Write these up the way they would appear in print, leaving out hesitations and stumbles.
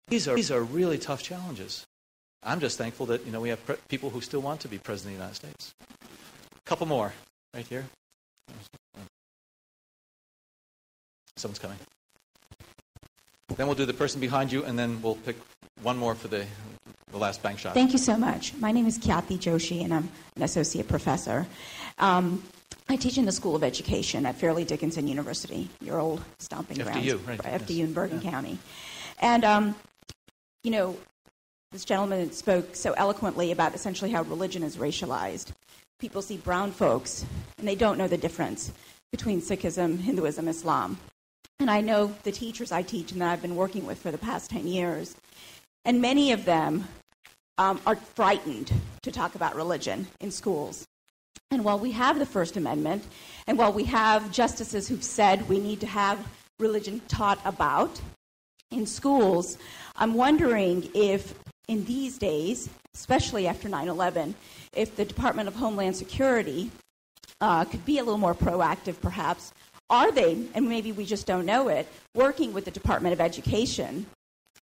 These are really tough challenges. I'm just thankful that we have people who still want to be president of the United States. A couple more, right here. Someone's coming. Then we'll do the person behind you, and then we'll pick one more for the last bank shot. Thank you so much. My name is Kathy Joshi, and I'm an associate professor. I teach in the School of Education at Fairleigh Dickinson University, your old stomping grounds. FDU, right. FDU in Bergen County. And, this gentleman spoke so eloquently about essentially how religion is racialized. People see brown folks, and they don't know the difference between Sikhism, Hinduism, Islam. And I know the teachers I teach and that I've been working with for the past 10 years, and many of them are frightened to talk about religion in schools. And while we have the First Amendment, and while we have justices who've said we need to have religion taught about in schools, I'm wondering if in these days, especially after 9/11, if the Department of Homeland Security could be a little more proactive, perhaps. Are they, and maybe we just don't know it, working with the Department of Education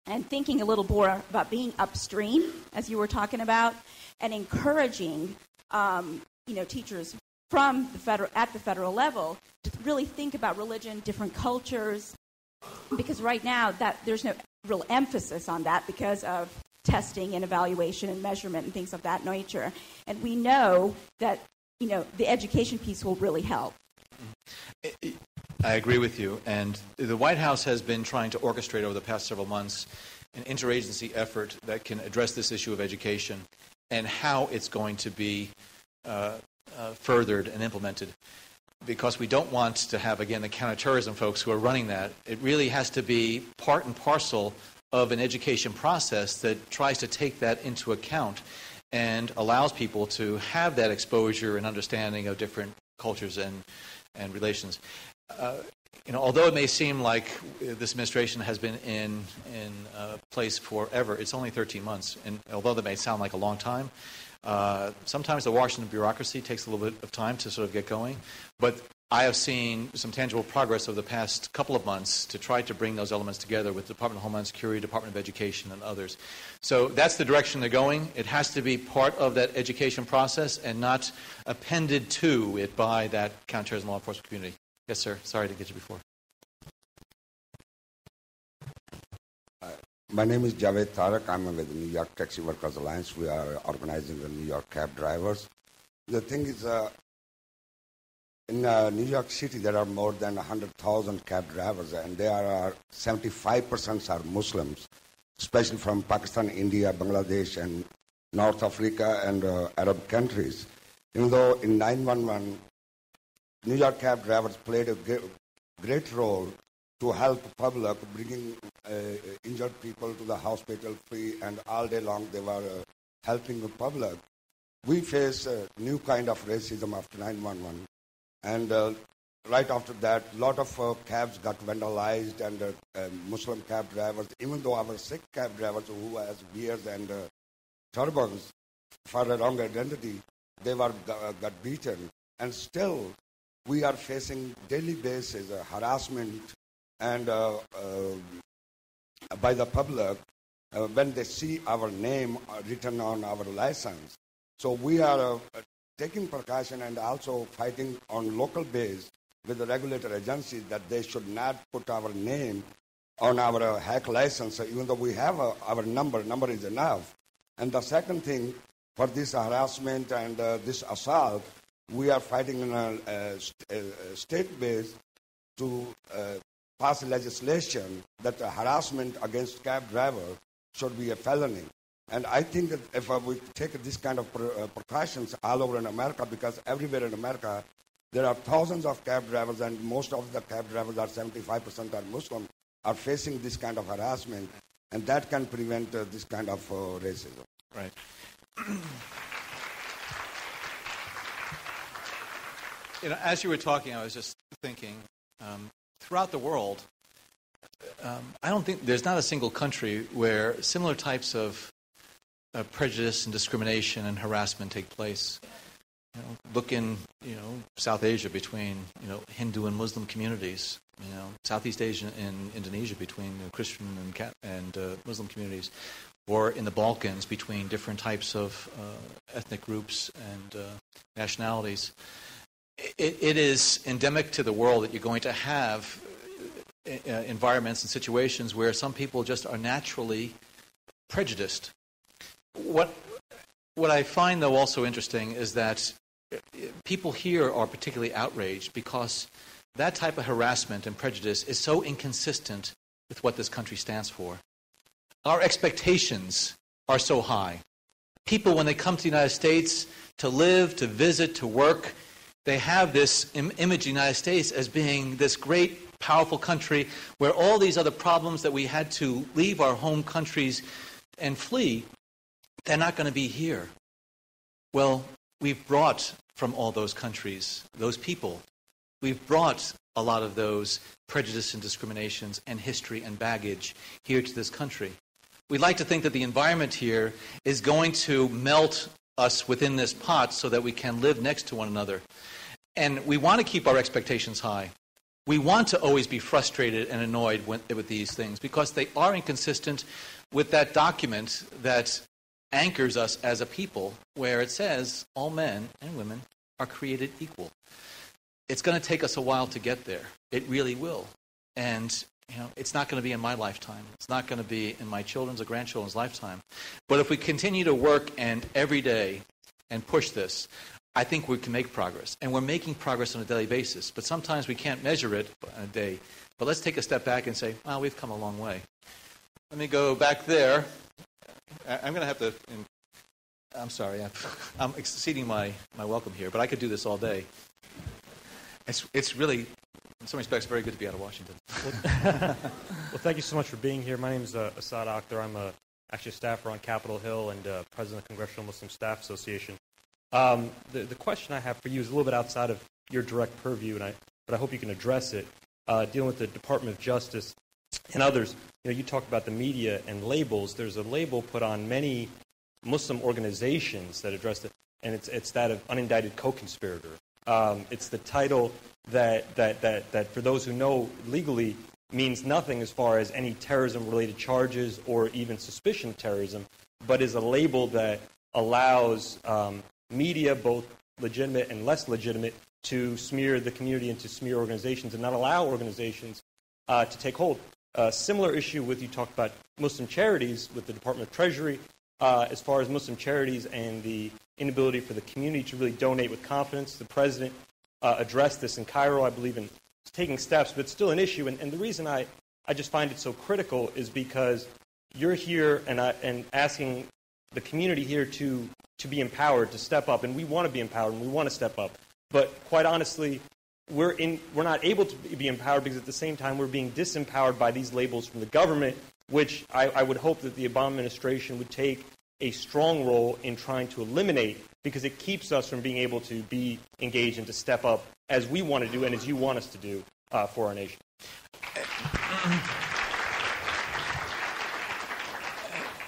and thinking a little more about being upstream, as you were talking about, and encouraging teachers from at the federal level to really think about religion, different cultures, because right now there's no real emphasis on that because of testing and evaluation and measurement and things of that nature. And we know that the education piece will really help. I agree with you. And the White House has been trying to orchestrate over the past several months an interagency effort that can address this issue of education and how it's going to be furthered and implemented. Because we don't want to have, again, the counterterrorism folks who are running that. It really has to be part and parcel of an education process that tries to take that into account and allows people to have that exposure and understanding of different cultures and relations. Although it may seem like this administration has been in place forever, it's only 13 months. And although that may sound like a long time, sometimes the Washington bureaucracy takes a little bit of time to sort of get going. But I have seen some tangible progress over the past couple of months to try to bring those elements together with the Department of Homeland Security, Department of Education, and others. So that's the direction they're going. It has to be part of that education process and not appended to it by that counterterrorism law enforcement community. Yes, sir. Sorry to get you before. My name is Javed Tariq. I'm with the New York Taxi Workers Alliance. We are organizing the New York cab drivers. The thing is, in New York City, there are more than 100,000 cab drivers, and there are 75% are Muslims, especially from Pakistan, India, Bangladesh, and North Africa and Arab countries. Even though in 911, New York cab drivers played a great role to help the public, bringing injured people to the hospital free, and all day long they were helping the public. We face a new kind of racism after 911. And right after that, a lot of cabs got vandalized, and Muslim cab drivers, even though our Sikh cab drivers who has beards and turbans for a wrong identity, they were got beaten. And still, we are facing daily basis harassment and by the public when they see our name written on our license. So we are taking precaution and also fighting on local base with the regulator agencies that they should not put our name on our hack license, even though we have our number is enough. And the second thing, for this harassment and this assault, we are fighting in a state base to pass legislation that harassment against cab driver should be a felony. And I think that if we take this kind of precautions all over in America, because everywhere in America there are thousands of cab drivers, and most of the cab drivers are 75% are Muslim, are facing this kind of harassment, and that can prevent this kind of racism. Right. As you were talking, I was just thinking, throughout the world, I don't think there's not a single country where similar types of prejudice and discrimination and harassment take place. Look in South Asia between Hindu and Muslim communities. Southeast Asia and Indonesia between Christian and Muslim communities, or in the Balkans between different types of ethnic groups and nationalities. It is endemic to the world that you're going to have environments and situations where some people just are naturally prejudiced. What I find, though, also interesting is that people here are particularly outraged because that type of harassment and prejudice is so inconsistent with what this country stands for. Our expectations are so high. People, when they come to the United States to live, to visit, to work, they have this image of the United States as being this great, powerful country where all these other problems that we had to leave our home countries and flee, they're not going to be here. Well, we've brought from all those countries, those people, we've brought a lot of those prejudice and discriminations and history and baggage here to this country. We'd like to think that the environment here is going to melt us within this pot so that we can live next to one another. And we want to keep our expectations high. We want to always be frustrated and annoyed with these things because they are inconsistent with that document that anchors us as a people, where it says all men and women are created equal. It's going to take us a while to get there. It really will. And it's not going to be in my lifetime. It's not going to be in my children's or grandchildren's lifetime. But if we continue to work and every day and push this, I think we can make progress. And we're making progress on a daily basis. But sometimes we can't measure it on a day. But let's take a step back and say, wow, we've come a long way. Let me go back there. I'm going to have to... I'm sorry. I'm exceeding my welcome here. But I could do this all day. It's really, in some respects, very good to be out of Washington. Well, thank you so much for being here. My name is Asad Akhtar. I'm actually a staffer on Capitol Hill and president of the Congressional Muslim Staff Association. The question I have for you is a little bit outside of your direct purview, but I hope you can address it. Dealing with the Department of Justice and others, you talk about the media and labels. There's a label put on many Muslim organizations that address it, and it's that of unindicted co-conspirator. It's the title that for those who know legally means nothing as far as any terrorism-related charges or even suspicion of terrorism, but is a label that allows media, both legitimate and less legitimate, to smear the community and to smear organizations and not allow organizations to take hold. Similar issue with, you talked about Muslim charities with the Department of Treasury, as far as Muslim charities and the inability for the community to really donate with confidence. The president addressed this in Cairo, I believe, and is taking steps, but it's still an issue. And the reason I just find it so critical is because you're here and asking the community here to be empowered, to step up, and we want to be empowered and we want to step up. But quite honestly, we're not able to be empowered because at the same time we're being disempowered by these labels from the government, which I would hope that the Obama administration would take a strong role in trying to eliminate, because it keeps us from being able to be engaged and to step up as we want to do and as you want us to do for our nation.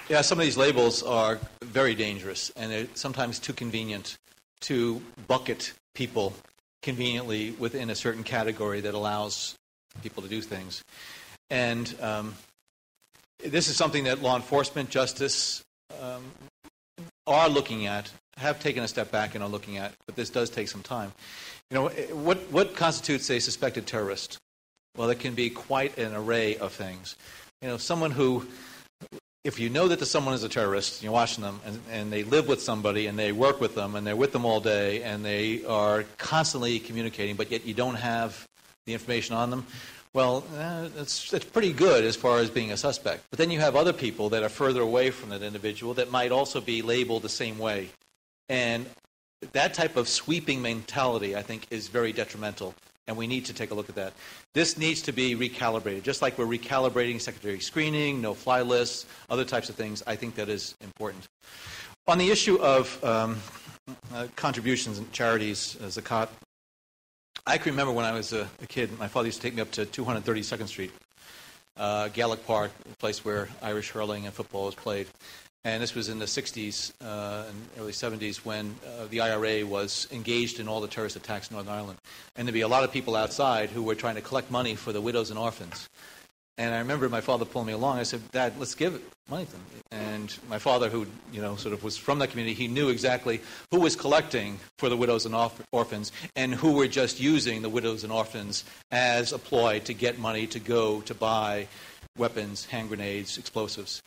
Yeah, some of these labels are very dangerous, and they're sometimes too convenient to bucket people conveniently within a certain category that allows people to do things. And this is something that law enforcement, justice are looking at, have taken a step back and are looking at, but this does take some time. What constitutes a suspected terrorist? Well, it can be quite an array of things. Someone who, if you know that someone is a terrorist, you're watching them, and they live with somebody, and they work with them, and they're with them all day, and they are constantly communicating, but yet you don't have the information on them, well, that's pretty good as far as being a suspect. But then you have other people that are further away from that individual that might also be labeled the same way. And that type of sweeping mentality, I think, is very detrimental, and we need to take a look at that. This needs to be recalibrated, just like we're recalibrating secondary screening, no-fly lists, other types of things. I think that is important. On the issue of contributions and charities, zakat, I can remember when I was a kid, my father used to take me up to 232nd Street, Gaelic Park, a place where Irish hurling and football was played. And this was in the 60s and early 70s when the IRA was engaged in all the terrorist attacks in Northern Ireland. And there'd be a lot of people outside who were trying to collect money for the widows and orphans. And I remember my father pulling me along. I said, Dad, let's give money to them. And my father, who sort of was from that community, he knew exactly who was collecting for the widows and orphans and who were just using the widows and orphans as a ploy to get money to go to buy weapons, hand grenades, explosives.